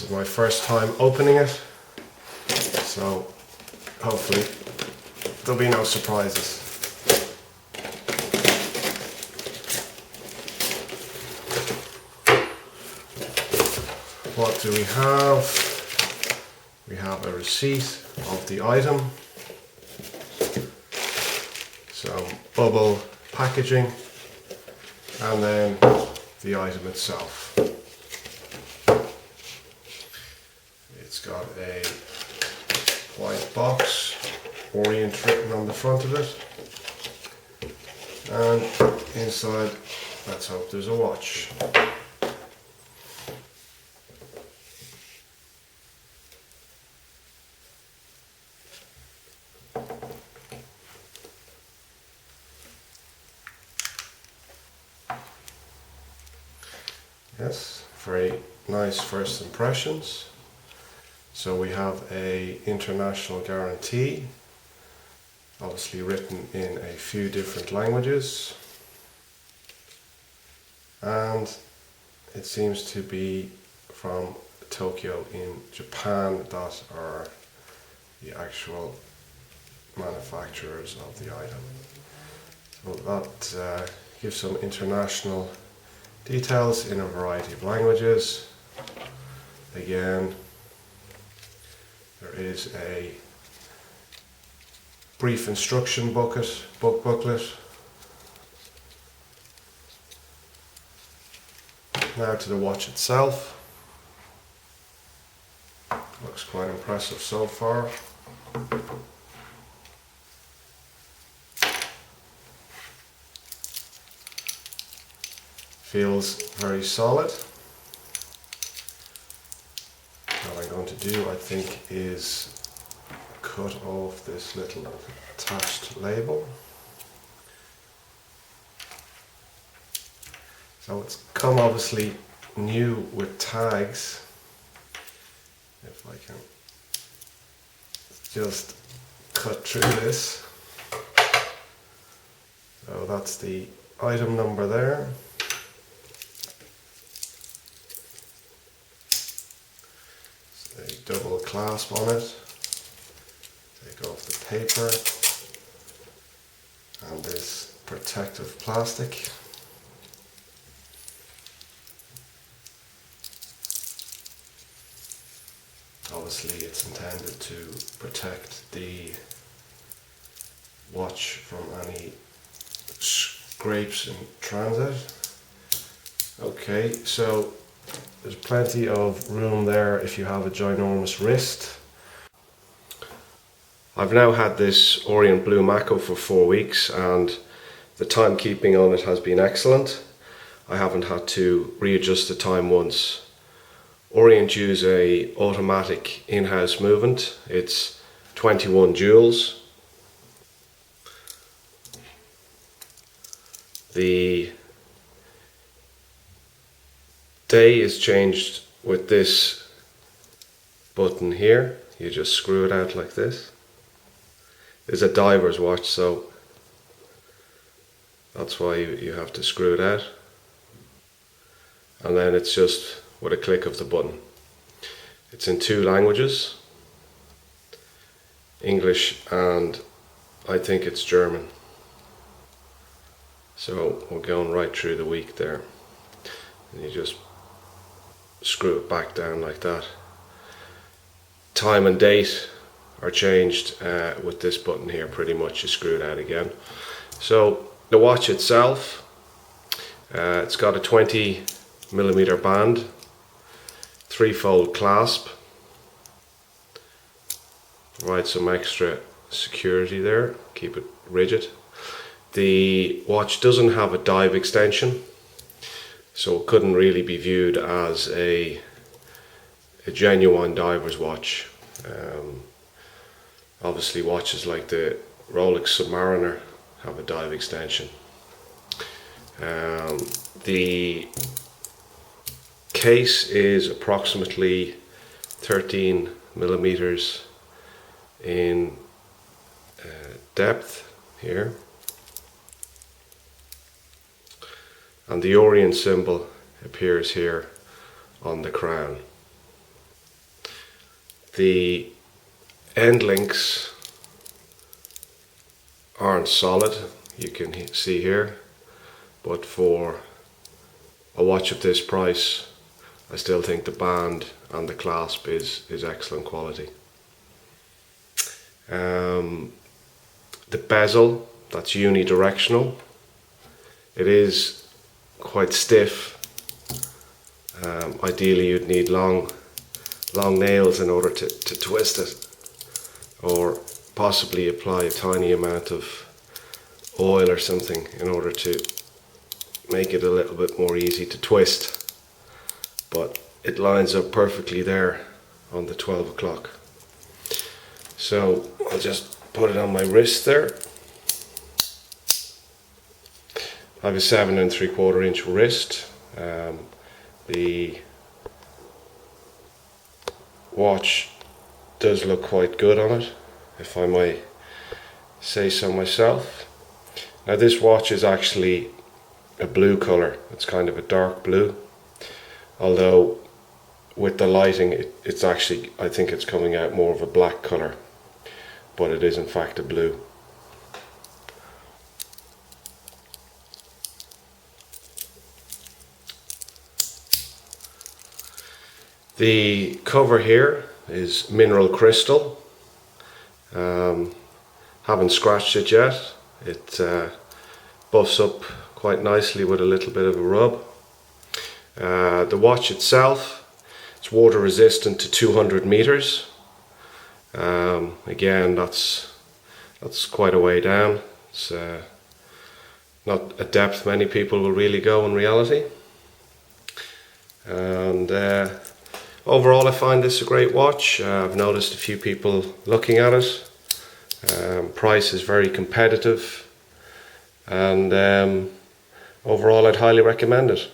is my first time opening it, so hopefully there'll be no surprises. What do we have? We have a receipt of the item, some bubble packaging, and then the item itself. It's got a white box, Orient written on the front of it, and inside, let's hope there's a watch. Yes, very nice first impressions. So we have a international guarantee, obviously written in a few different languages, and it seems to be from Tokyo in Japan, that are the actual manufacturers of the item. So that gives some international details in a variety of languages. Again, there is a brief instruction booklet. Now to the watch itself. Looks quite impressive so far. Feels very solid. What I'm going to do, I think, is cut off this little attached label. So it's come obviously new with tags. If I can just cut through this. So that's the item number there. A double clasp on it. Take off the paper and this protective plastic. Obviously it's intended to protect the watch from any scrapes in transit. Okay, so there's plenty of room there if you have a ginormous wrist. I've now had this Orient Blue Mako for 4 weeks and the timekeeping on it has been excellent. I haven't had to readjust the time once. Orient use a automatic in-house movement. It's 21 joules. The day is changed with this button here. You just screw it out like this. It's a diver's watch, so that's why you have to screw it out. And then it's just with a click of the button. It's in 2 languages, English and I think it's German. So we're going right through the week there. And you just screw it back down like that. Time and date are changed with this button here, pretty much. You screw it out again. So the watch itself, it's got a 20mm band, 3-fold clasp, provide some extra security there, keep it rigid. The watch doesn't have a dive extension, so it couldn't really be viewed as a genuine diver's watch. Obviously watches like the Rolex Submariner have a dive extension. The case is approximately 13mm in depth here, and the Orient symbol appears here on the crown. The end links aren't solid, you can see here, but for a watch of this price I still think the band and the clasp is excellent quality. The bezel, that's unidirectional. It is quite stiff. Ideally you'd need long nails in order to twist it, or possibly apply a tiny amount of oil or something in order to make it a little bit more easy to twist. But it lines up perfectly there on the 12 o'clock. So I'll just put it on my wrist there. I have a 7 3/4 inch wrist. The watch does look quite good on it, if I might say so myself. Now this watch is actually a blue colour, it's kind of a dark blue, although with the lighting it's actually, I think it's coming out more of a black colour, but it is in fact a blue. The cover here is mineral crystal. Haven't scratched it yet. It buffs up quite nicely with a little bit of a rub. The watch itself, it's water resistant to 200 meters. Again, that's quite a way down. It's not a depth many people will really go in reality. And overall I find this a great watch. I've noticed a few people looking at it. Price is very competitive, and overall I'd highly recommend it.